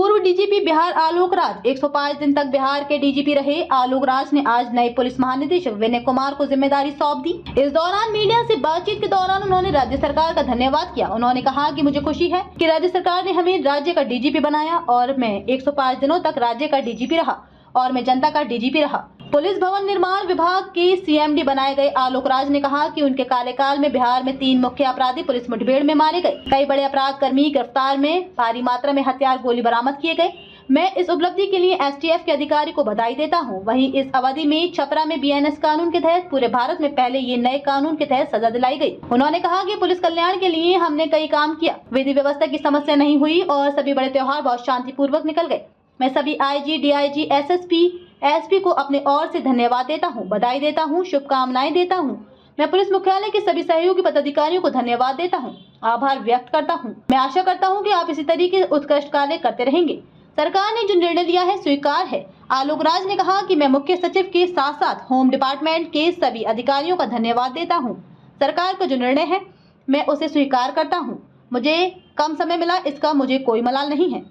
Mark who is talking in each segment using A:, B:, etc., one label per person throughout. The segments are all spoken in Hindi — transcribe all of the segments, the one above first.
A: पूर्व डीजीपी बिहार आलोक राज 105 दिन तक बिहार के डीजीपी रहे आलोक राज ने आज नए पुलिस महानिदेशक विनय कुमार को जिम्मेदारी सौंप दी। इस दौरान मीडिया से बातचीत के दौरान उन्होंने राज्य सरकार का धन्यवाद किया। उन्होंने कहा कि मुझे खुशी है कि राज्य सरकार ने हमें राज्य का डीजीपी बनाया और मैं 105 दिनों तक राज्य का डीजीपी रहा और मैं जनता का डीजीपी रहा। पुलिस भवन निर्माण विभाग के सीएमडी बनाए गए आलोक राज ने कहा कि उनके कार्यकाल में बिहार में 3 मुख्य अपराधी पुलिस मुठभेड़ में मारे गए, कई बड़े अपराध कर्मी गिरफ्तार में, भारी मात्रा में हथियार गोली बरामद किए गए। मैं इस उपलब्धि के लिए एसटीएफ के अधिकारी को बधाई देता हूं। वहीं इस अवधि में छपरा में बीएनएस कानून के तहत पूरे भारत में पहले ये नए कानून के तहत सजा दिलाई गई। उन्होंने कहा कि पुलिस कल्याण के लिए हमने कई काम किया, विधि व्यवस्था की समस्या नहीं हुई और सभी बड़े त्योहार बहुत शांतिपूर्वक निकल गए। मैं सभी आईजी, डीआईजी, एसएसपी, एसपी को अपने ओर से धन्यवाद देता हूं, बधाई देता हूं, शुभकामनाएं देता हूं। मैं पुलिस मुख्यालय के सभी सहयोगी पदाधिकारियों को धन्यवाद देता हूं, आभार व्यक्त करता हूं। मैं आशा करता हूं कि आप इसी तरीके से उत्कृष्ट कार्य करते रहेंगे। सरकार ने जो निर्णय लिया है स्वीकार है। आलोक राज ने कहा कि मैं मुख्य सचिव के साथ साथ होम डिपार्टमेंट के सभी अधिकारियों का धन्यवाद देता हूँ। सरकार का जो निर्णय है मैं उसे स्वीकार करता हूँ। मुझे कम समय मिला, इसका मुझे कोई मलाल नहीं है।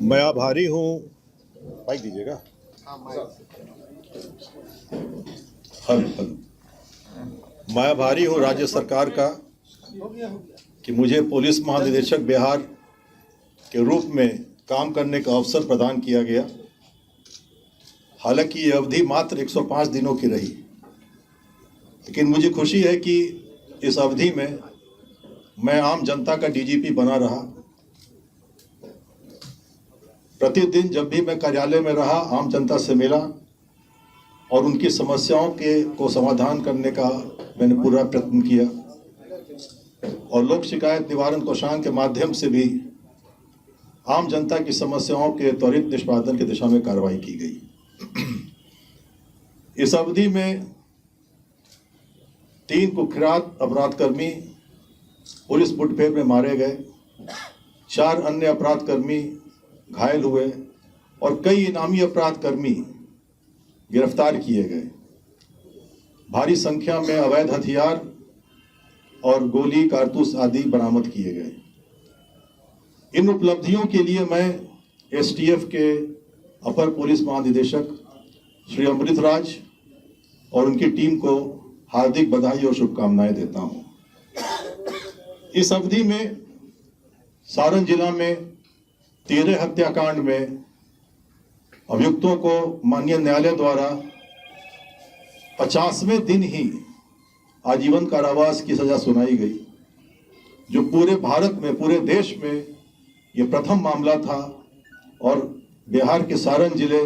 B: मैं आभारी हूँ। माइक दीजिएगा। मैं आभारी हूँ राज्य सरकार का कि मुझे पुलिस महानिदेशक बिहार के रूप में काम करने का अवसर प्रदान किया गया। हालांकि ये अवधि मात्र 105 दिनों की रही, लेकिन मुझे खुशी है कि इस अवधि में मैं आम जनता का डीजीपी बना रहा। प्रतिदिन जब भी मैं कार्यालय में रहा, आम जनता से मिला और उनकी समस्याओं को समाधान करने का मैंने पूरा प्रयत्न किया और लोक शिकायत निवारण कोषांग के माध्यम से भी आम जनता की समस्याओं के त्वरित निष्पादन की दिशा में कार्रवाई की गई। इस अवधि में 3 कुख्यात अपराधकर्मी पुलिस मुठभेड़ में मारे गए, 4 अन्य अपराधकर्मी घायल हुए और कई इनामी अपराधकर्मी गिरफ्तार किए गए। भारी संख्या में अवैध हथियार और गोली, कारतूस आदि बरामद किए गए। इन उपलब्धियों के लिए मैं एसटीएफ के अपर पुलिस महानिदेशक श्री अमृत राज और उनकी टीम को हार्दिक बधाई और शुभकामनाएं देता हूं। इस अवधि में सारण जिला में 13 हत्याकांड में अभियुक्तों को माननीय न्यायालय द्वारा 50वें दिन ही आजीवन कारावास की सजा सुनाई गई, जो पूरे भारत में, पूरे देश में ये प्रथम मामला था और बिहार के सारण जिले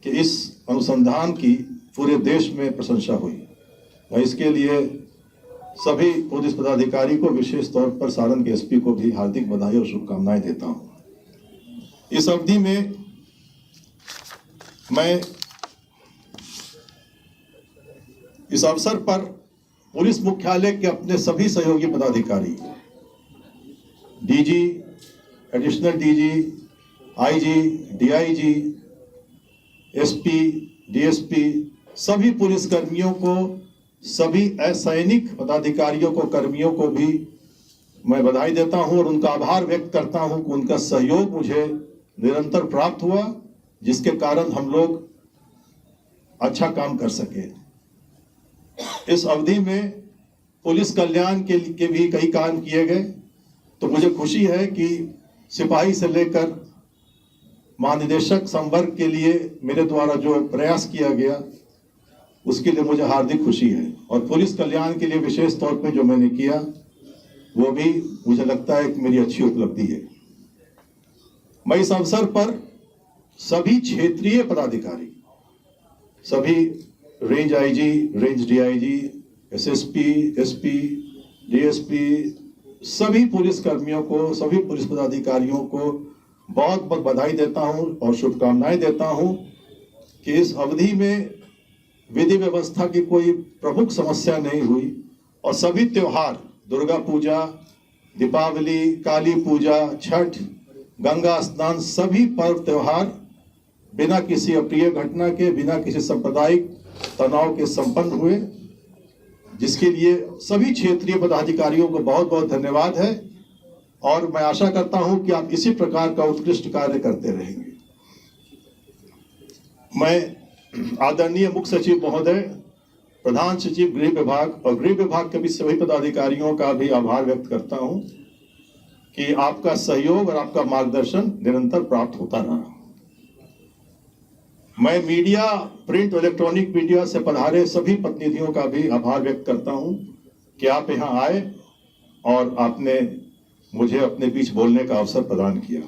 B: के इस अनुसंधान की पूरे देश में प्रशंसा हुई। मैं इसके लिए सभी पुलिस पदाधिकारी को, विशेष तौर पर सारण के एसपी को भी हार्दिक बधाई और शुभकामनाएं देता हूं। इस अवधि में मैं इस अवसर पर पुलिस मुख्यालय के अपने सभी सहयोगी पदाधिकारी, DG, additional DG, IG, DIG, SP, DSP, सभी पुलिस कर्मियों को, सभी असैनिक पदाधिकारियों को, कर्मियों को भी मैं बधाई देता हूं और उनका आभार व्यक्त करता हूं कि उनका सहयोग मुझे निरंतर प्राप्त हुआ, जिसके कारण हम लोग अच्छा काम कर सके। इस अवधि में पुलिस कल्याण के भी कई काम किए गए, तो मुझे खुशी है कि सिपाही से लेकर महानिदेशक संवर्ग के लिए मेरे द्वारा जो प्रयास किया गया उसके लिए मुझे हार्दिक खुशी है और पुलिस कल्याण के लिए विशेष तौर पे जो मैंने किया वो भी मुझे लगता है कि मेरी अच्छी उपलब्धि है। मैं इस अवसर पर सभी क्षेत्रीय पदाधिकारी, सभी range IG, range DIG, SSP, SP, DSP, सभी पुलिस कर्मियों को, सभी पुलिस पदाधिकारियों को बहुत बहुत बधाई देता हूं और शुभकामनाएं देता हूं कि इस अवधि में विधि व्यवस्था की कोई प्रमुख समस्या नहीं हुई और सभी त्योहार, दुर्गा पूजा, दीपावली, काली पूजा, छठ, गंगा स्नान, सभी पर्व त्योहार बिना किसी अप्रिय घटना के, बिना किसी सांप्रदायिक तनाव के संपन्न हुए, जिसके लिए सभी क्षेत्रीय पदाधिकारियों को बहुत बहुत धन्यवाद है। और मैं आशा करता हूं कि आप इसी प्रकार का उत्कृष्ट कार्य करते रहेंगे। मैं आदरणीय मुख्य सचिव महोदय, प्रधान सचिव गृह विभाग और गृह विभाग के भी सभी पदाधिकारियों का भी आभार व्यक्त करता हूं कि आपका सहयोग और आपका मार्गदर्शन निरंतर प्राप्त होता रहा। मैं मीडिया, प्रिंट और इलेक्ट्रॉनिक मीडिया से पधारे सभी प्रतिनिधियों का भी आभार व्यक्त करता हूं कि आप यहां आए और आपने मुझे अपने बीच बोलने का अवसर प्रदान किया।